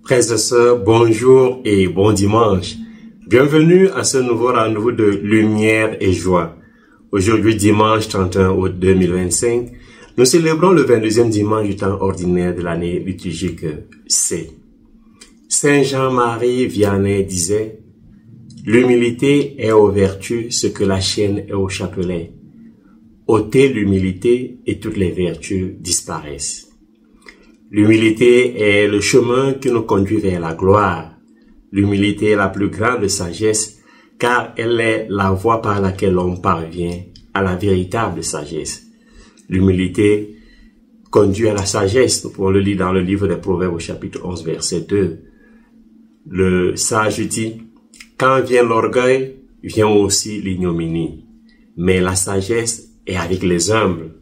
Frères et sœurs, bonjour et bon dimanche. Bienvenue à ce nouveau rendez-vous de lumière et joie. Aujourd'hui, dimanche 31 août 2025, nous célébrons le 22e dimanche du temps ordinaire de l'année liturgique C. Saint Jean-Marie Vianney disait « L'humilité est aux vertus ce que la chaîne est au chapelet. Ôtez l'humilité et toutes les vertus disparaissent. » L'humilité est le chemin qui nous conduit vers la gloire. L'humilité est la plus grande sagesse car elle est la voie par laquelle on parvient à la véritable sagesse. L'humilité conduit à la sagesse. Nous pouvons le lire dans le livre des Proverbes au chapitre 11 verset 2. Le sage dit, quand vient l'orgueil, vient aussi l'ignominie. Mais la sagesse est avec les humbles.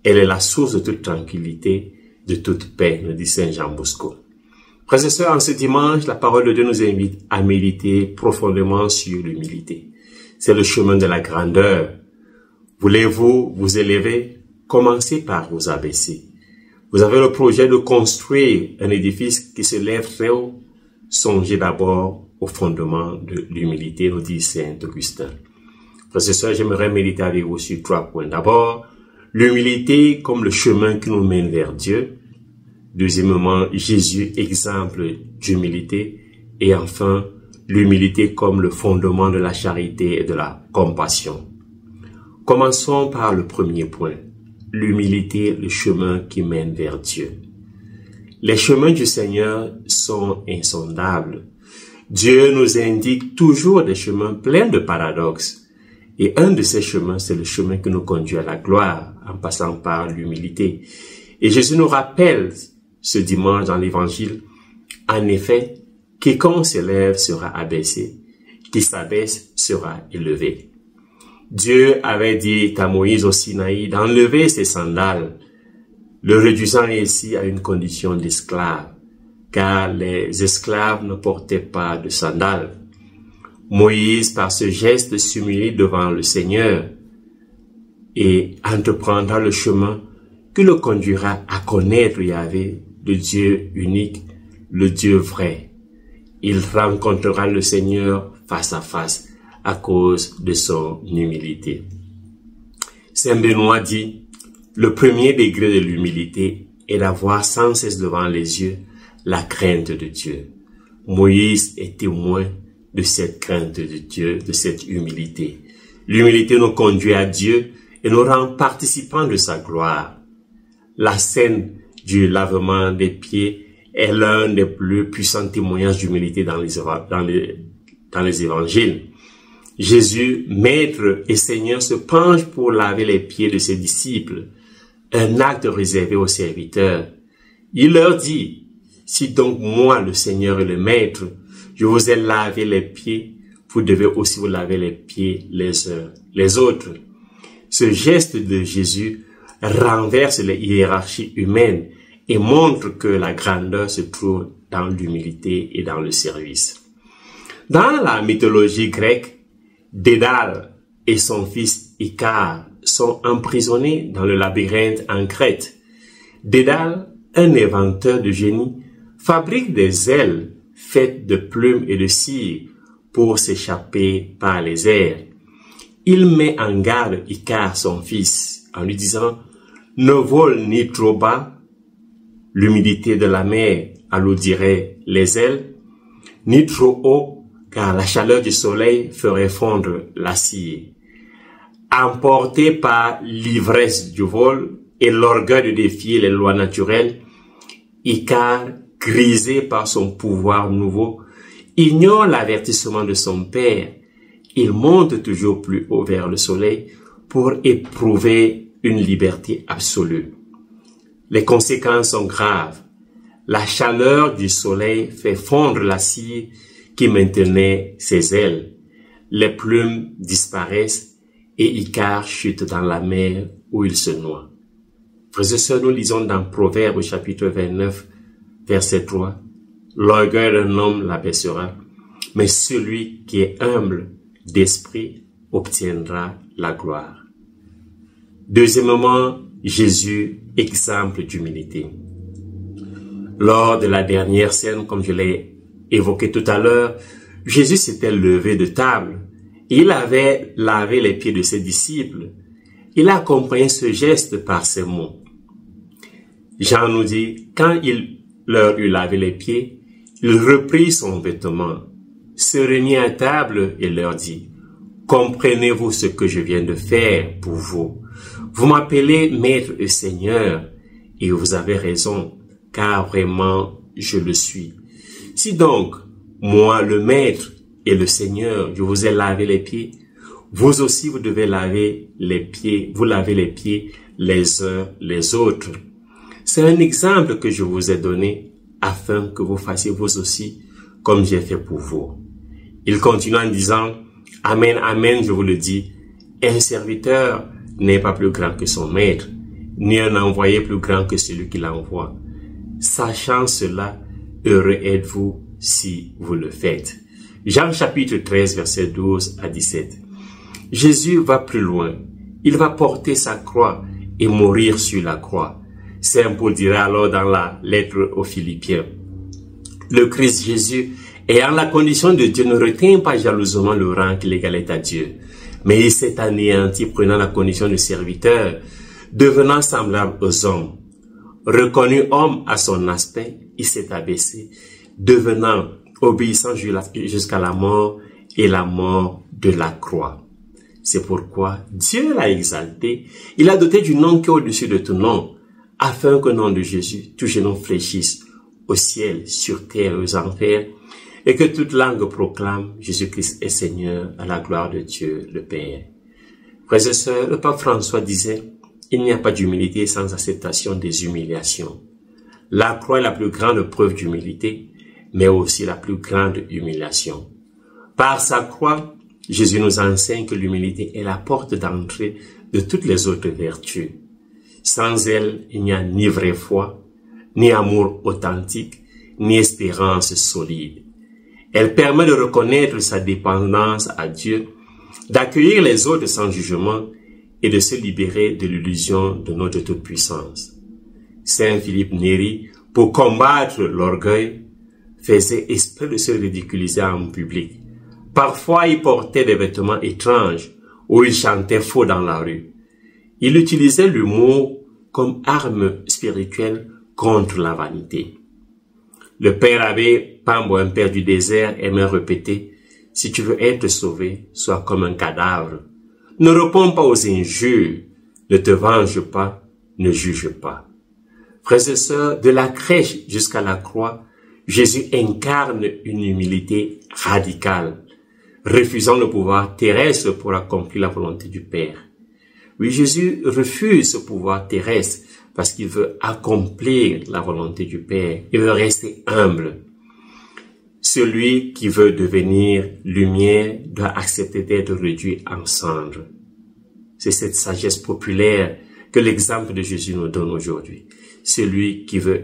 Elle est la source de toute tranquillité, de toute paix, nous dit Saint Jean Bosco. Frères et sœurs, en ce dimanche, la parole de Dieu nous invite à méditer profondément sur l'humilité. C'est le chemin de la grandeur. Voulez-vous vous élever? Commencez par vous abaisser. Vous avez le projet de construire un édifice qui se lève très haut. Songez d'abord au fondement de l'humilité, nous dit Saint Augustin. Frères et sœurs, j'aimerais méditer avec vous sur 3 points. D'abord, l'humilité comme le chemin qui nous mène vers Dieu. Deuxièmement, Jésus, exemple d'humilité. Et enfin, l'humilité comme le fondement de la charité et de la compassion. Commençons par le premier point. L'humilité, le chemin qui mène vers Dieu. Les chemins du Seigneur sont insondables. Dieu nous indique toujours des chemins pleins de paradoxes. Et un de ces chemins, c'est le chemin qui nous conduit à la gloire, en passant par l'humilité. Et Jésus nous rappelle ce dimanche dans l'Évangile, en effet, quiconque s'élève sera abaissé, qui s'abaisse sera élevé. Dieu avait dit à Moïse au Sinaï d'enlever ses sandales, le réduisant ainsi à une condition d'esclave, car les esclaves ne portaient pas de sandales. Moïse, par ce geste, s'humilie devant le Seigneur et entreprendra le chemin qui le conduira à connaître Yahvé, le Dieu unique, le Dieu vrai. Il rencontrera le Seigneur face à face à cause de son humilité. Saint Benoît dit, le premier degré de l'humilité est d'avoir sans cesse devant les yeux la crainte de Dieu. Moïse est témoin de cette crainte de Dieu, de cette humilité. L'humilité nous conduit à Dieu et nous rend participants de sa gloire. La scène du lavement des pieds est l'un des plus puissants témoignages d'humilité dans les évangiles. Jésus, Maître et Seigneur, se penche pour laver les pieds de ses disciples, un acte réservé aux serviteurs. Il leur dit, si donc moi, le Seigneur et le Maître, je vous ai lavé les pieds, vous devez aussi vous laver les pieds les uns les autres. Ce geste de Jésus renverse les hiérarchies humaines et montre que la grandeur se trouve dans l'humilité et dans le service. Dans la mythologie grecque, Dédale et son fils Icare sont emprisonnés dans le labyrinthe en Crète. Dédale, un inventeur de génie, fabrique des ailes faites de plumes et de cire pour s'échapper par les airs. Il met en garde Icare, son fils, en lui disant « Ne vole ni trop bas, l'humidité de la mer alourdirait les ailes, ni trop haut, car la chaleur du soleil ferait fondre la cire. » Emporté par l'ivresse du vol et l'orgueil de défier les lois naturelles, Icare, grisé par son pouvoir nouveau, ignore l'avertissement de son père. Il monte toujours plus haut vers le soleil pour éprouver une liberté absolue. Les conséquences sont graves. La chaleur du soleil fait fondre la cire qui maintenait ses ailes. Les plumes disparaissent et Icare chute dans la mer où il se noie. Frères et sœurs, nous lisons dans Proverbes au chapitre 29, verset 3. L'orgueil d'un homme l'abaissera, mais celui qui est humble d'esprit obtiendra la gloire. Deuxièmement, Jésus, exemple d'humilité. Lors de la dernière scène, comme je l'ai évoqué tout à l'heure, Jésus s'était levé de table. Il avait lavé les pieds de ses disciples. Il a accompagné ce geste par ces mots. Jean nous dit, quand il leur eut lavé les pieds, il reprit son vêtement, se remit à table et leur dit, « Comprenez-vous ce que je viens de faire pour vous? Vous m'appelez Maître et Seigneur, et vous avez raison, car vraiment je le suis. Si donc, moi le Maître et le Seigneur, je vous ai lavé les pieds, vous aussi vous devez laver les pieds, vous lavez les pieds les uns les autres. » C'est un exemple que je vous ai donné afin que vous fassiez vous aussi comme j'ai fait pour vous. Il continue en disant, « Amen, amen, je vous le dis, un serviteur n'est pas plus grand que son maître, ni un envoyé plus grand que celui qui l'envoie. Sachant cela, heureux êtes-vous si vous le faites. » Jean chapitre 13, verset 12 à 17. Jésus va plus loin. Il va porter sa croix et mourir sur la croix. Saint Paul dira alors dans la lettre aux Philippiens, « Le Christ Jésus, ayant la condition de Dieu, ne retint pas jalousement le rang qu'il égalait à Dieu, mais il s'est anéanti prenant la condition de serviteur, devenant semblable aux hommes. Reconnu homme à son aspect, il s'est abaissé, devenant obéissant jusqu'à la mort et la mort de la croix. C'est pourquoi Dieu l'a exalté, il l'a doté du nom qui est au-dessus de tout nom, afin qu'au nom de Jésus, tout genou fléchisse au ciel, sur terre et aux enfers, et que toute langue proclame Jésus-Christ est Seigneur à la gloire de Dieu le Père. Frères et sœurs, le pape François disait, il n'y a pas d'humilité sans acceptation des humiliations. La croix est la plus grande preuve d'humilité, mais aussi la plus grande humiliation. Par sa croix, Jésus nous enseigne que l'humilité est la porte d'entrée de toutes les autres vertus. Sans elle, il n'y a ni vraie foi, ni amour authentique, ni espérance solide. Elle permet de reconnaître sa dépendance à Dieu, d'accueillir les autres sans jugement et de se libérer de l'illusion de notre toute-puissance. Saint Philippe Néri, pour combattre l'orgueil, faisait exprès de se ridiculiser en public. Parfois, il portait des vêtements étranges ou il chantait faux dans la rue. Il utilisait l'humour comme arme spirituelle contre la vanité. Le père abbé Pambo, un père du désert, aimait répéter « Si tu veux être sauvé, sois comme un cadavre. Ne réponds pas aux injures, ne te venge pas, ne juge pas. » Frères et sœurs, de la crèche jusqu'à la croix, Jésus incarne une humilité radicale, refusant le pouvoir terrestre pour accomplir la volonté du Père. Oui, Jésus refuse ce pouvoir terrestre parce qu'il veut accomplir la volonté du Père. Il veut rester humble. Celui qui veut devenir lumière doit accepter d'être réduit en cendres. C'est cette sagesse populaire que l'exemple de Jésus nous donne aujourd'hui. Celui qui veut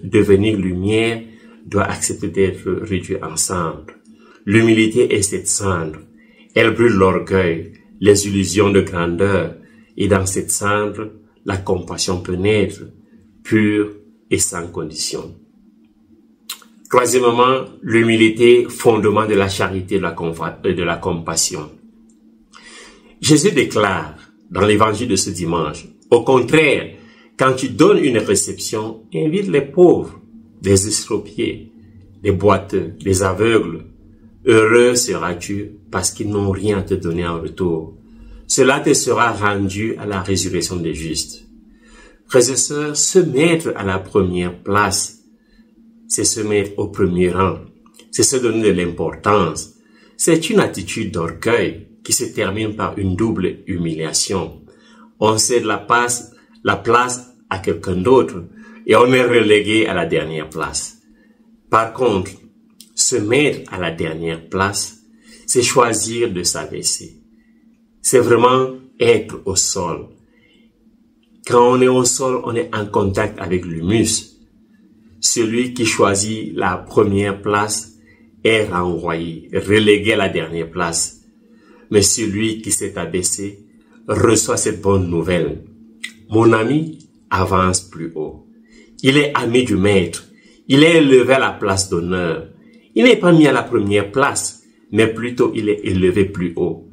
devenir lumière doit accepter d'être réduit en cendres. L'humilité est cette cendre. Elle brûle l'orgueil, les illusions de grandeur, et dans cette cendre, la compassion peut naître, pure et sans condition. Troisièmement, l'humilité, fondement de la charité et de la compassion. Jésus déclare dans l'évangile de ce dimanche, au contraire, quand tu donnes une réception, invite les pauvres, les estropiés, les boiteux, les aveugles. Heureux seras-tu parce qu'ils n'ont rien à te donner en retour. Cela te sera rendu à la résurrection des justes. Frères et sœurs, se mettre à la première place, c'est se mettre au premier rang, c'est se donner de l'importance. C'est une attitude d'orgueil qui se termine par une double humiliation. On cède la place à quelqu'un d'autre et on est relégué à la dernière place. Par contre, se mettre à la dernière place, c'est choisir de s'abaisser. C'est vraiment être au sol. Quand on est au sol, on est en contact avec l'humus. Celui qui choisit la première place est renvoyé, relégué à la dernière place. Mais celui qui s'est abaissé reçoit cette bonne nouvelle. Mon ami, avance plus haut. Il est ami du maître. Il est élevé à la place d'honneur. Il n'est pas mis à la première place, mais plutôt il est élevé plus haut.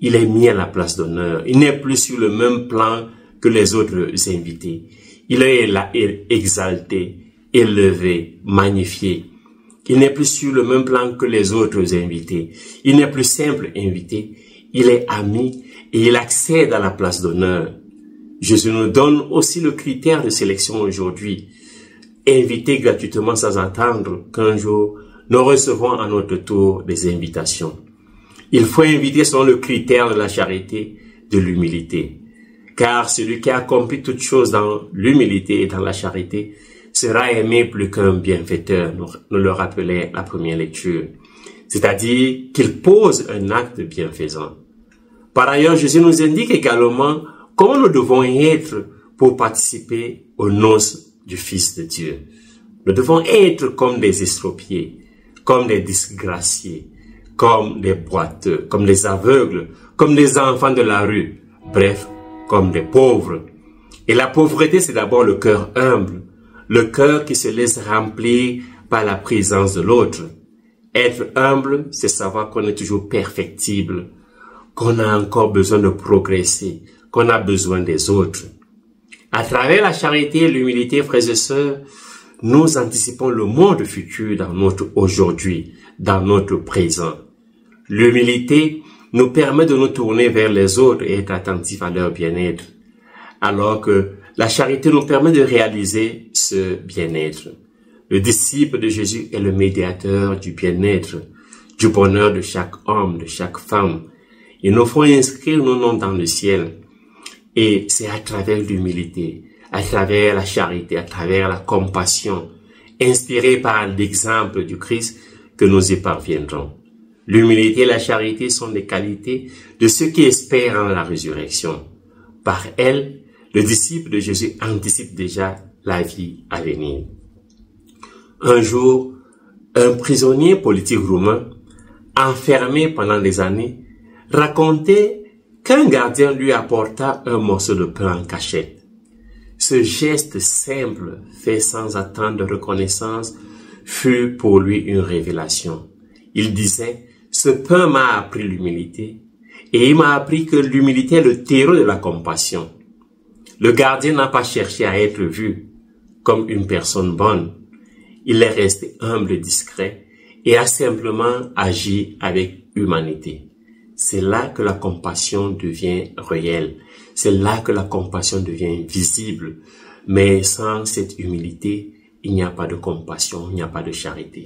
Il est mis à la place d'honneur. Il n'est plus sur le même plan que les autres invités. Il est là exalté, élevé, magnifié. Il n'est plus sur le même plan que les autres invités. Il n'est plus simple invité. Il est ami et il accède à la place d'honneur. Jésus nous donne aussi le critère de sélection aujourd'hui. Inviter gratuitement sans attendre qu'un jour nous recevons à notre tour des invitations. Il faut inviter selon le critère de la charité, de l'humilité. Car celui qui accomplit toutes choses dans l'humilité et dans la charité sera aimé plus qu'un bienfaiteur, nous le rappelait la première lecture. C'est-à-dire qu'il pose un acte bienfaisant. Par ailleurs, Jésus nous indique également comment nous devons être pour participer aux noces du Fils de Dieu. Nous devons être comme des estropiés, comme des disgraciés, comme des boiteux, comme des aveugles, comme des enfants de la rue, bref, comme des pauvres. Et la pauvreté, c'est d'abord le cœur humble, le cœur qui se laisse remplir par la présence de l'autre. Être humble, c'est savoir qu'on est toujours perfectible, qu'on a encore besoin de progresser, qu'on a besoin des autres. À travers la charité et l'humilité, frères et sœurs, nous anticipons le monde futur dans notre aujourd'hui, dans notre présent. L'humilité nous permet de nous tourner vers les autres et être attentifs à leur bien-être, alors que la charité nous permet de réaliser ce bien-être. Le disciple de Jésus est le médiateur du bien-être, du bonheur de chaque homme, de chaque femme. Il nous faut inscrire nos noms dans le ciel. Et c'est à travers l'humilité, à travers la charité, à travers la compassion, inspirée par l'exemple du Christ, que nous y parviendrons. L'humilité et la charité sont des qualités de ceux qui espèrent en la résurrection. Par elles, le disciple de Jésus anticipe déjà la vie à venir. Un jour, un prisonnier politique roumain, enfermé pendant des années, racontait qu'un gardien lui apporta un morceau de pain en cachette. Ce geste simple, fait sans attendre de reconnaissance, fut pour lui une révélation. Il disait, ce pain m'a appris l'humilité, et il m'a appris que l'humilité est le terreau de la compassion. Le gardien n'a pas cherché à être vu comme une personne bonne. Il est resté humble et discret, et a simplement agi avec humanité. C'est là que la compassion devient réelle. C'est là que la compassion devient visible. Mais sans cette humilité, il n'y a pas de compassion, il n'y a pas de charité.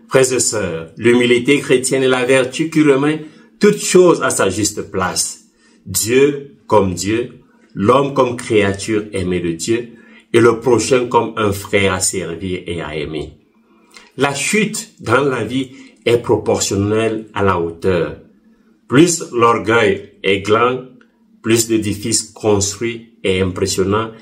Frères et sœurs, l'humilité chrétienne est la vertu qui remet toute chose à sa juste place. Dieu comme Dieu, l'homme comme créature aimée de Dieu, et le prochain comme un frère à servir et à aimer. La chute dans la vie est proportionnelle à la hauteur. Plus l'orgueil est grand, plus l'édifice construit est impressionnant,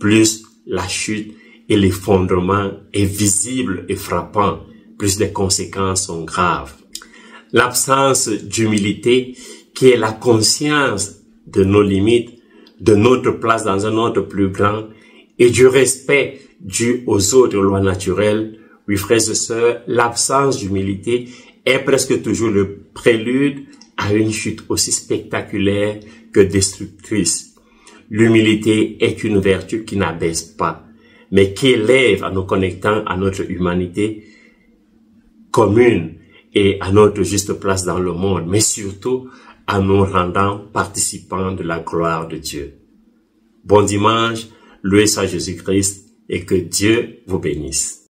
plus la chute et l'effondrement est visible et frappant, plus les conséquences sont graves. L'absence d'humilité, qui est la conscience de nos limites, de notre place dans un ordre plus grand, et du respect dû aux autres lois naturelles, oui, frères et sœurs, l'absence d'humilité est presque toujours le prélude à une chute aussi spectaculaire que destructrice. L'humilité est une vertu qui n'abaisse pas, mais qui élève en nous connectant à notre humanité commune et à notre juste place dans le monde, mais surtout en nous rendant participants de la gloire de Dieu. Bon dimanche, loué soit Jésus-Christ et que Dieu vous bénisse.